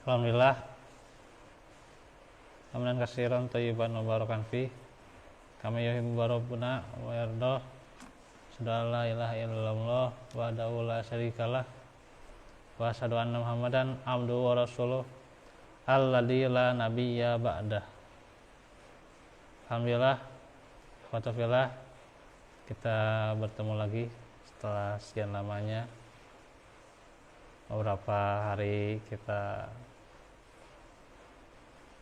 Alhamdulillah, hamdan katsiran thayyiban mubarakan fi kama yuhibbu rabbuna wa yardah. Asyhadu la ilaha illallah wahdahu la syarikalah wa asyhadu anna Muhammadan abduhu wa rasuluh alladzi la nabiyya ba'dah. Alhamdulillah, ikhwatullah, kita bertemu lagi setelah sekian lamanya. Beberapa hari kita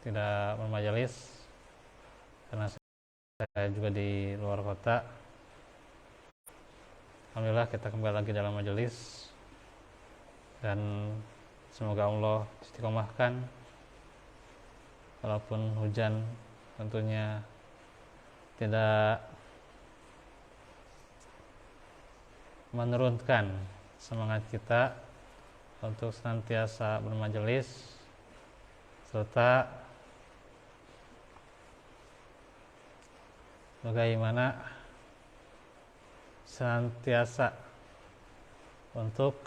tidak bermajelis karena saya juga di luar kota. Alhamdulillah kita kembali lagi dalam majelis dan semoga Allah istiqomahkan walaupun hujan tentunya tidak menurunkan semangat kita untuk senantiasa bermajelis serta bagaimana senantiasa untuk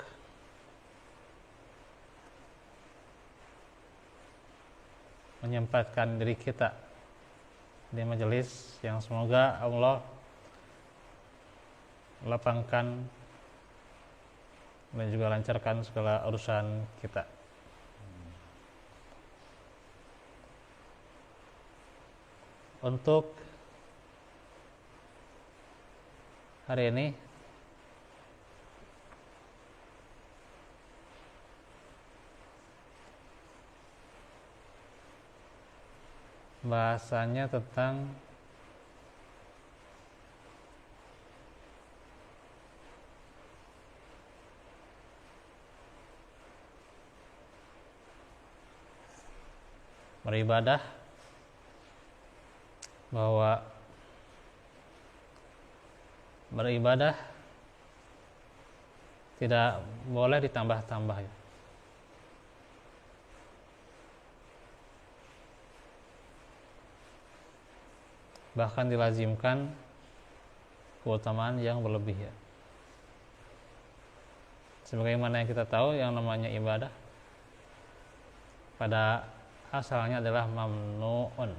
menyempatkan diri kita di majelis yang semoga Allah lapangkan dan juga lancarkan segala urusan kita. Untuk hari ini bahasanya tentang beribadah, bahwa beribadah tidak boleh ditambah-tambah ya. Bahkan dilazimkan keutamaan yang berlebih ya. Sebagaimana yang kita tahu, yang namanya ibadah pada asalnya adalah mamnu'un,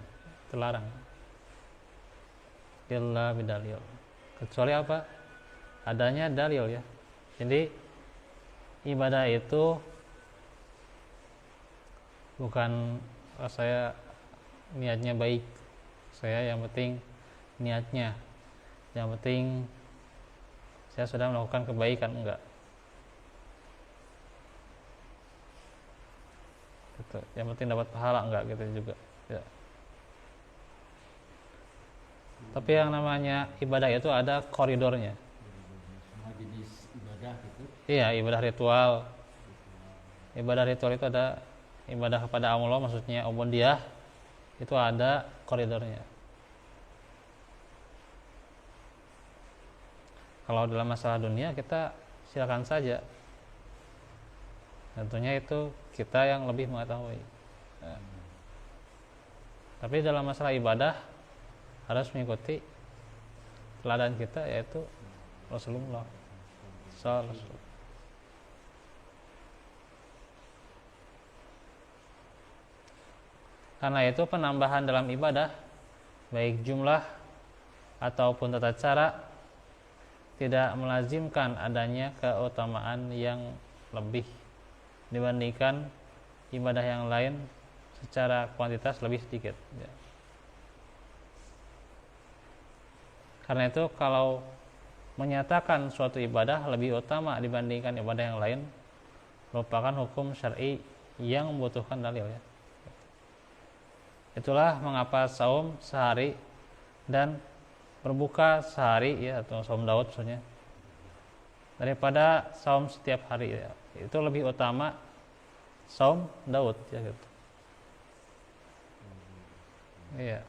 terlarang, illa bidalil, kecuali apa? Adanya dalil ya. Jadi ibadah itu bukan saya niatnya baik, saya yang penting niatnya, yang penting saya sudah melakukan kebaikan, enggak. Gitu. Yang penting dapat pahala, enggak gitu juga ya. Tapi yang namanya ibadah itu ada koridornya. Semua jenis ibadah gitu. Iya, ibadah ritual. Ibadah ritual itu ada ibadah kepada Allah, maksudnya ubudiyah, itu ada koridornya. Kalau dalam masalah dunia kita silakan saja. Tentunya itu kita yang lebih mengetahui. Ya. Tapi dalam masalah ibadah harus mengikuti teladan kita, yaitu Rasulullah SAW. Karena itu penambahan dalam ibadah, baik jumlah ataupun tata cara, tidak melazimkan adanya keutamaan yang lebih dibandingkan ibadah yang lain secara kuantitas lebih sedikit ya. Karena itu kalau menyatakan suatu ibadah lebih utama dibandingkan ibadah yang lain merupakan hukum syar'i yang membutuhkan dalil ya. Itulah mengapa saum sehari dan berbuka sehari ya, atau saum Daud maksudnya, daripada saum setiap hari ya. Itu lebih utama saum Daud ya gitu. Iya.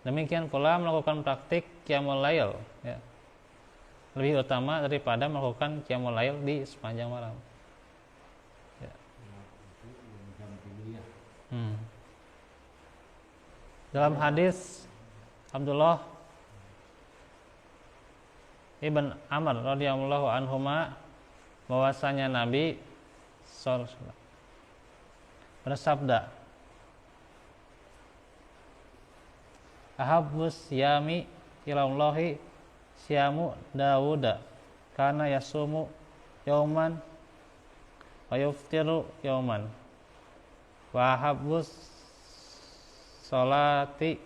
Demikian pula melakukan praktik qiyamul lail ya, lebih utama daripada melakukan qiyamul lail di sepanjang malam ya. Dalam hadis Abdullah Ibn Amr radhiyallahu anhuma bahwasanya Nabi bersabda, ahabbus siyami ilallahi siyamu Dawuda kana yasumu yauman wa yuftiru yauman wa ahabbus sholati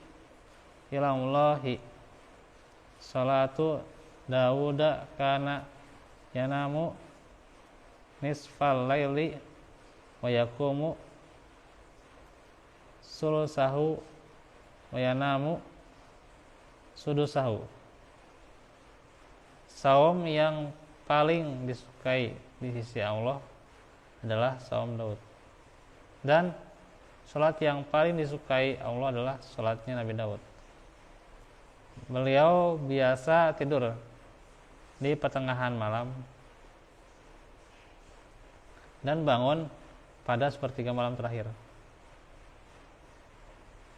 ilallahi sholatu Dawuda kana yanamu nisfal laili wa yakumu sulusahu wa yanamu sudusahu. Saum yang paling disukai di sisi Allah adalah saum Daud, dan salat yang paling disukai Allah adalah salatnya Nabi Daud. Beliau biasa tidur di pertengahan malam dan bangun pada sepertiga malam terakhir,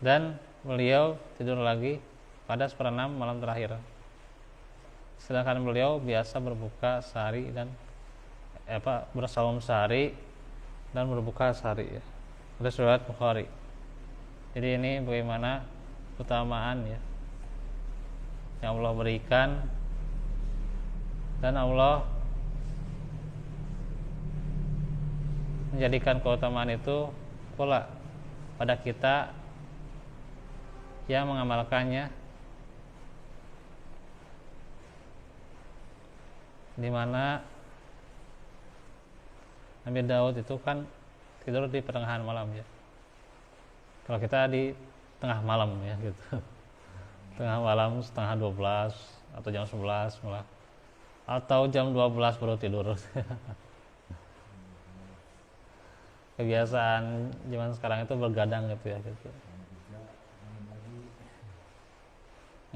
dan beliau tidur lagi pada seperenam malam terakhir. Sedangkan beliau biasa berbuka sehari dan bersaum sehari dan berbuka sehari ya. Ada riwayat Bukhari. Jadi ini bagaimana keutamaan ya yang Allah berikan, dan Allah menjadikan keutamaan itu pula pada kita yang mengamalkannya, di mana Nabi Daud itu kan tidur di pertengahan malam ya. Kalau kita di tengah malam ya gitu. Tengah malam setengah 12 atau jam 11 malah, atau jam 12 baru tidur. Kebiasaan zaman sekarang itu bergadang gitu ya gitu.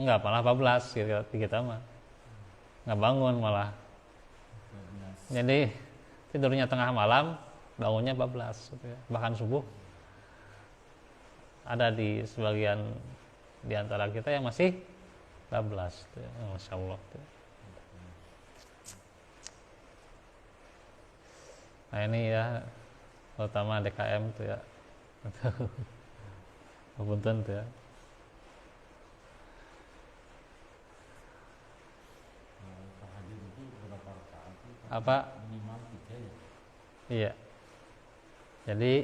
Enggak, malah 14 gitu, kita mah nggak bangun malah. Jadi tidurnya tengah malam, bangunnya 14 gitu ya. Bahkan subuh ada di sebagian di antara kita yang masih 14 gitu ya. Masya Allah gitu ya. Nah ini ya terutama DKM tuh ya. Punten tuh ya. Apa? Minimal 3 ya. Iya. Jadi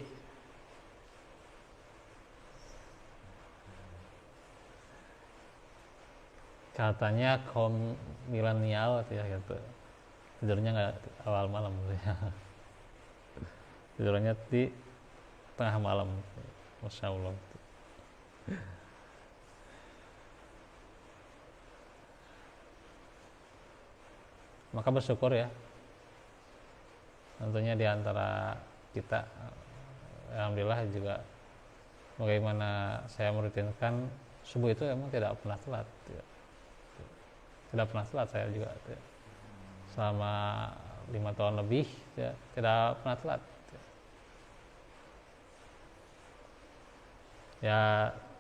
katanya kaum milenial ya gitu. Tidurnya nggak awal malam gitu ya. Tidurnya di tengah malam. Masya Allah. Maka bersyukur ya. Tentunya di antara kita, alhamdulillah juga bagaimana saya merutinkan subuh itu emang tidak pernah telat ya. Tidak pernah telat saya juga ya. Selama 5 tahun lebih ya, tidak pernah telat ya. Ya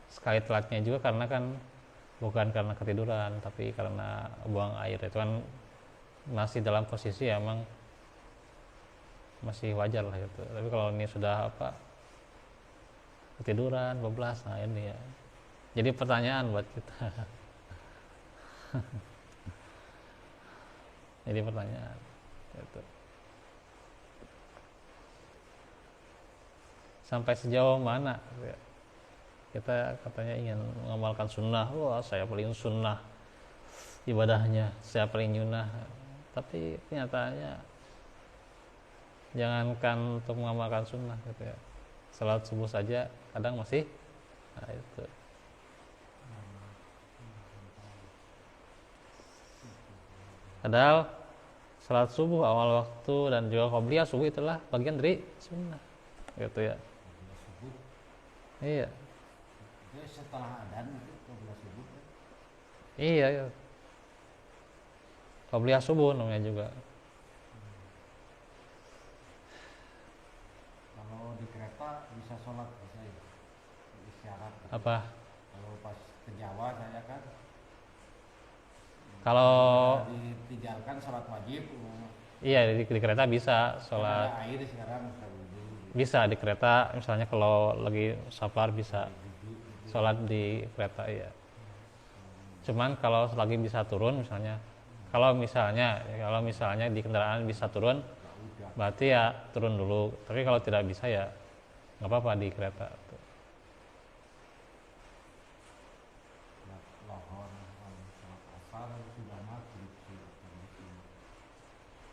sekali telatnya juga karena kan bukan karena ketiduran, tapi karena buang air. Itu kan masih dalam posisi emang masih wajar lah gitu. Tapi kalau ini sudah ketiduran 12, nah ini ya jadi pertanyaan buat kita. Jadi pertanyaan gitu. Sampai sejauh mana ya, kita katanya ingin mengamalkan sunnah. Wah, saya paling sunnah ibadahnya, saya paling sunnah. Tapi kenyataannya jangankan untuk mengamalkan sunnah gitu ya, salat subuh saja kadang masih itu. Padahal salat subuh awal waktu dan juga qobliyah subuh itulah bagian dari sunnah gitu ya. Subuh. Iya. Itu setelah adzan itu qobliyah subuh. Iya, iya. Qobliyah subuh namanya juga. Kalau di kereta bisa sholat bisa ya, isyarat gitu. Apa? Kalau pas ke Jawa saya kan Kalau ditinggalkan sholat wajib, iya di kereta bisa sholat, Ada air sekarang bisa wudhu. bisa di kereta misalnya kalau lagi safar bisa Wudhu gitu. sholat di kereta ya. Cuman kalau lagi bisa turun misalnya, kalau misalnya di kendaraan bisa turun, Ya udah. berarti ya turun dulu. Tapi kalau tidak bisa ya nggak apa-apa di kereta. Sholat lohor, sholat asar sudah maghrib sih.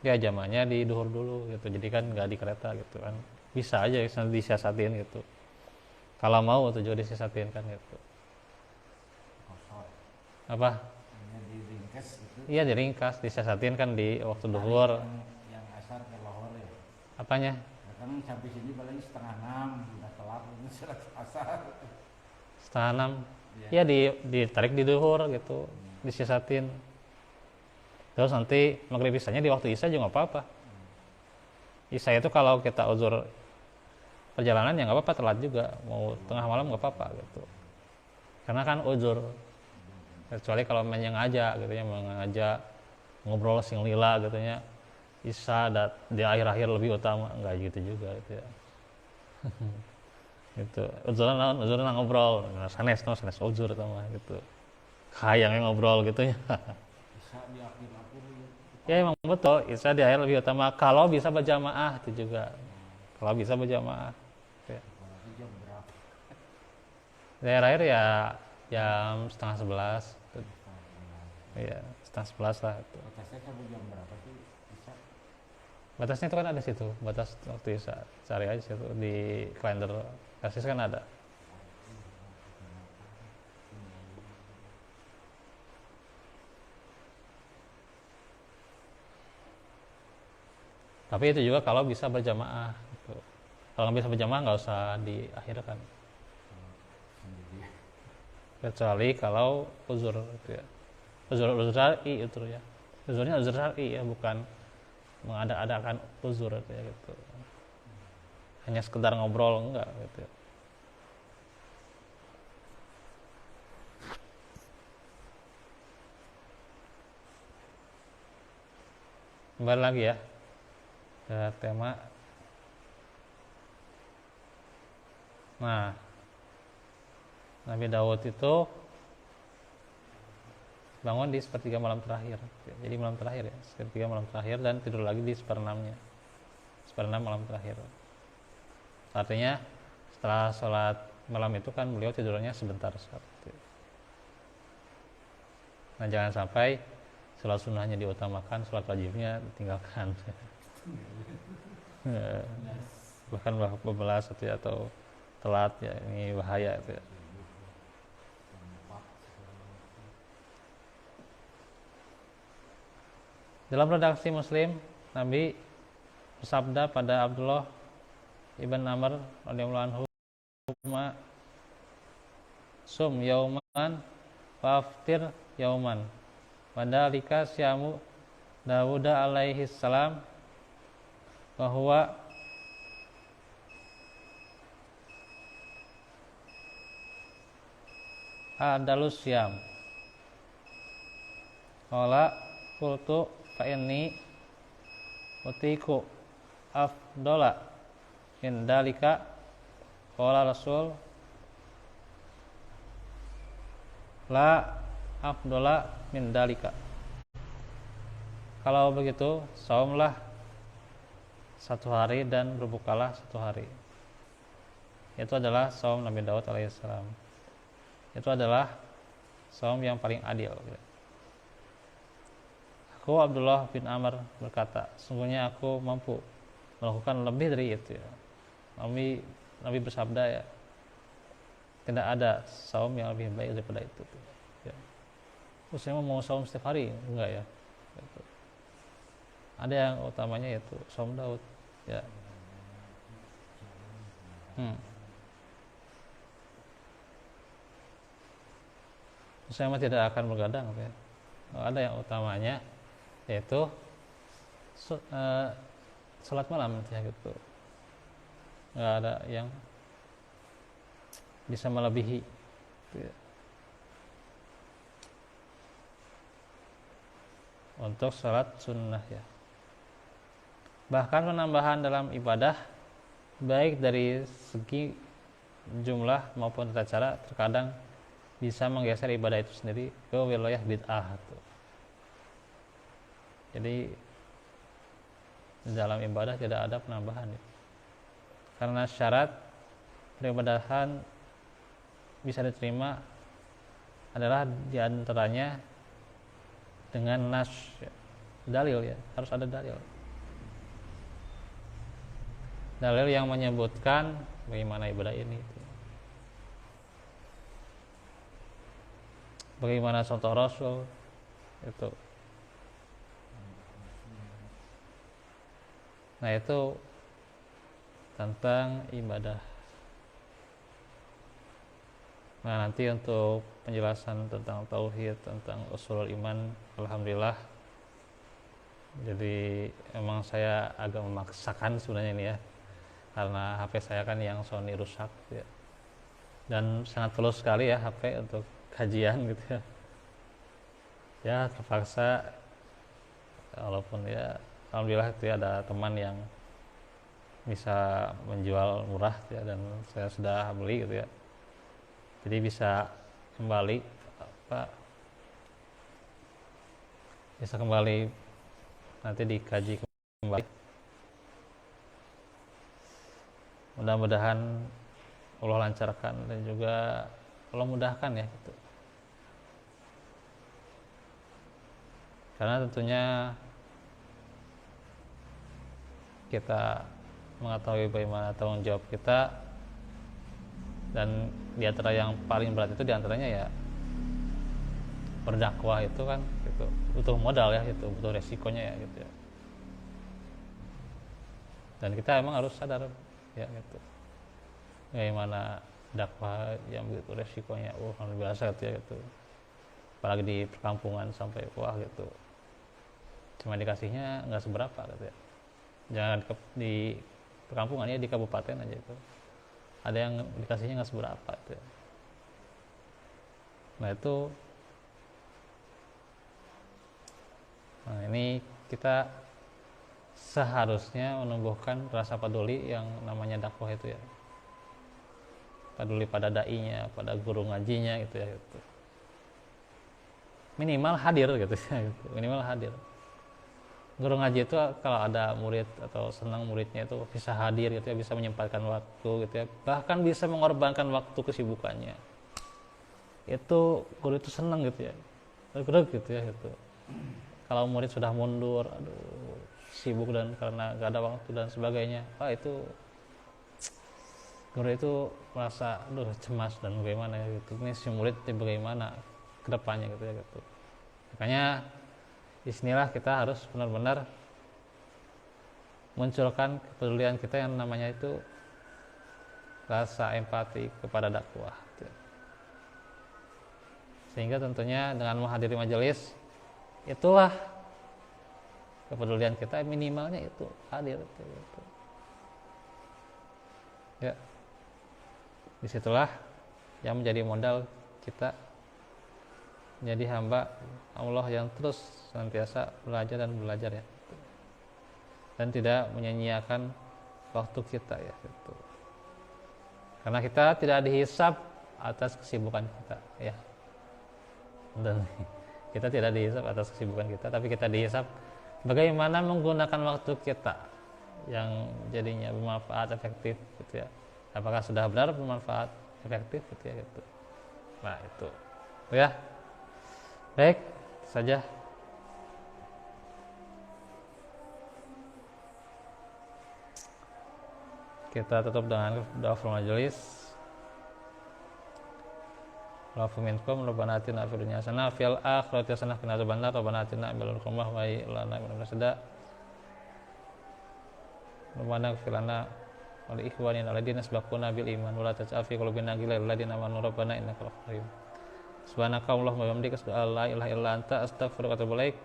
Ya zamannya di duhur dulu gitu. Jadi kan nggak di kereta gitu kan. Bisa aja disiasatin gitu. Kalau mau tuh juga disiasatin kan gitu. Kosor. Apa? Hanya diringkes gitu. Iya diringkas, disiasatin kan di waktu Tarik duhur. yang asar ke lohor ya. Apanya? Ya kan sampai sini paling setengah 6 udah telat ini sholat asar. Setengah 6. Iya. Iya ditarik di duhur gitu, disiasatin. Terus nanti maghrib isanya di waktu isya juga nggak apa-apa. Isya itu kalau kita uzur perjalanan ya nggak apa-apa, telat juga, mau tengah malam nggak apa-apa gitu. Karena kan uzur, kecuali kalau menyengaja gitu ya, mengaja ngobrol sing lila gitu ya, isya di akhir-akhir lebih utama, nggak gitu juga gitu ya. Gitu. Uzuran ngobrol, sanes uzur sama gitu. Hayangnya ngobrol gitu ya. Bisa di akhir-akhir gitu. Ya emang betul, isya di akhir lebih utama kalau bisa berjamaah itu juga. Kalau bisa berjamaah. Ya. Apalagi jam berapa? Di akhir ya jam setengah 11. Iya, setengah 11 lah itu. Batasnya sampai jam berapa sih? Bisa. Batasnya itu kan ada situ, batas waktu isya. Cari aja situ di kalender persis kan ada. Tapi itu juga kalau bisa berjamaah gitu. Kalau nggak bisa berjamaah nggak usah diakhirkan. Sendiri. Kecuali kalau uzur gitu ya. Uzur syar'i itu ya. Uzurnya uzur syar'i ya, bukan mengada-adakan uzur ya gitu. Hanya sekedar ngobrol enggak gitu ya. Kembali lagi ya ke tema. Nah, Nabi Daud itu bangun di sepertiga malam terakhir. Jadi malam terakhir ya, sepertiga malam terakhir dan tidur lagi di seperenamnya. Seperenam malam terakhir. Artinya setelah sholat malam itu kan beliau tidurnya sebentar saat itu. Nah jangan sampai sholat sunnahnya diutamakan, sholat wajibnya ditinggalkan. Bahkan bebelas atau telat ya, ini bahaya itu ya. Dalam redaksi Muslim, Nabi bersabda pada Abdullah ibn Amr radhiyallahu anhu, sum yauman waftir yauman, wadalika syamu Dawud alaihi salam, bahwa adalus syam. Qala qultu fa inni utiku afdola min dalika. Qala Rasul la afdola min dalika. Kalau begitu saumlah satu hari dan berbukalah satu hari. Itu adalah saum Nabi Daud alaihissalam. Itu adalah saum yang paling adil. Aku Abdullah bin Amr berkata, sungguhnya aku mampu melakukan lebih dari itu ya. Nabi bersabda ya, tidak ada saum yang lebih baik daripada itu ya. Terus saya mau saum setiap hari enggak ya gitu. Ada yang utamanya yaitu saum Daud ya. Saya mah tidak akan bergadang ya. Ada yang utamanya yaitu sholat malam ya gitu. Nggak ada yang bisa melebihi gitu ya. Untuk sholat sunnah ya. Bahkan penambahan dalam ibadah baik dari segi jumlah maupun tata cara terkadang bisa menggeser ibadah itu sendiri ke wilayah bid'ah tuh. Jadi di dalam ibadah tidak ada penambahan ya. Karena syarat peribadahan bisa diterima adalah diantaranya dengan nas ya. Dalil ya, harus ada dalil yang menyebutkan bagaimana ibadah ini, bagaimana contoh Rasul itu. Nah itu tentang ibadah. Nah nanti untuk penjelasan tentang tauhid, tentang ushul iman, alhamdulillah. Jadi emang saya agak memaksakan sebenarnya ini ya, karena HP saya kan yang Sony rusak ya. Dan sangat perlu sekali ya HP untuk kajian gitu ya. Ya terpaksa, walaupun ya alhamdulillah itu ya ada teman yang bisa menjual murah ya, dan saya sudah beli gitu ya. Jadi bisa kembali bisa kembali nanti dikaji kembali. Mudah-mudahan Allah lancarkan dan juga Allah mudahkan ya gitu. Karena tentunya kita mengetahui bagaimana tanggung jawab kita, dan diantara yang paling berat itu diantaranya ya berdakwah itu kan gitu, butuh modal ya gitu, butuh resikonya ya gitu ya. Dan kita emang harus sadar ya gitu, bagaimana dakwah yang begitu resikonya luar biasa gitu ya gitu. Apalagi di perkampungan sampai wah gitu, cuma dikasihnya nggak seberapa gitu ya. Jangan di perkampungan ya, di kabupaten aja itu ada yang dikasihnya nggak seberapa gitu ya. Nah ini kita seharusnya menumbuhkan rasa peduli yang namanya dakwah itu ya, peduli pada dai-nya, pada guru ngajinya gitu ya gitu. Minimal hadir gitu ya gitu. Minimal hadir. Guru ngaji itu kalau ada murid atau senang muridnya itu bisa hadir gitu ya, bisa menyempatkan waktu gitu ya, bahkan bisa mengorbankan waktu kesibukannya. Itu guru itu senang gitu ya, gereg gitu ya gitu. Kalau murid sudah mundur, aduh sibuk dan karena gak ada waktu dan sebagainya, itu guru itu merasa aduh cemas dan bagaimana ya gitu. Ini si murid bagaimana kedepannya gitu ya gitu. Makanya disinilah kita harus benar-benar munculkan kepedulian kita yang namanya itu rasa empati kepada dakwah gitu. Sehingga tentunya dengan menghadiri majelis, itulah kepedulian kita minimalnya itu hadir gitu. Ya, disitulah yang menjadi modal kita menjadi hamba Allah yang terus senantiasa belajar dan belajar ya, dan tidak menyia-nyiakan waktu kita ya gitu. Karena kita tidak dihisab atas kesibukan kita ya, dan kita tidak dihisab atas kesibukan kita, tapi kita dihisab bagaimana menggunakan waktu kita yang jadinya bermanfaat, efektif gitu ya. Apakah sudah benar bermanfaat, efektif gitu ya gitu. Nah itu ya. Baik saja. Kita tutup dengan doa majelis. Rafu minkum rabbana atina fid dunya hasanah fil akhirati hasanah wa qina adzabannar rabbana atina min ladunka rahmah wa hab lana min ladunka rahmah rabbana ighfir lana wa li ikhwanina alladziina sabaquna bil iman wa la taj'al fi qulubina ghillan lil ladzina amanu rabbana innaka ra'ufur rahim. Subhanakallahumma wa bihamdika asyhadu an la ilaha illa anta astaghfiruka wa atubu ilaik.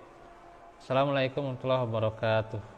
Assalamualaikum warahmatullahi wabarakatuh.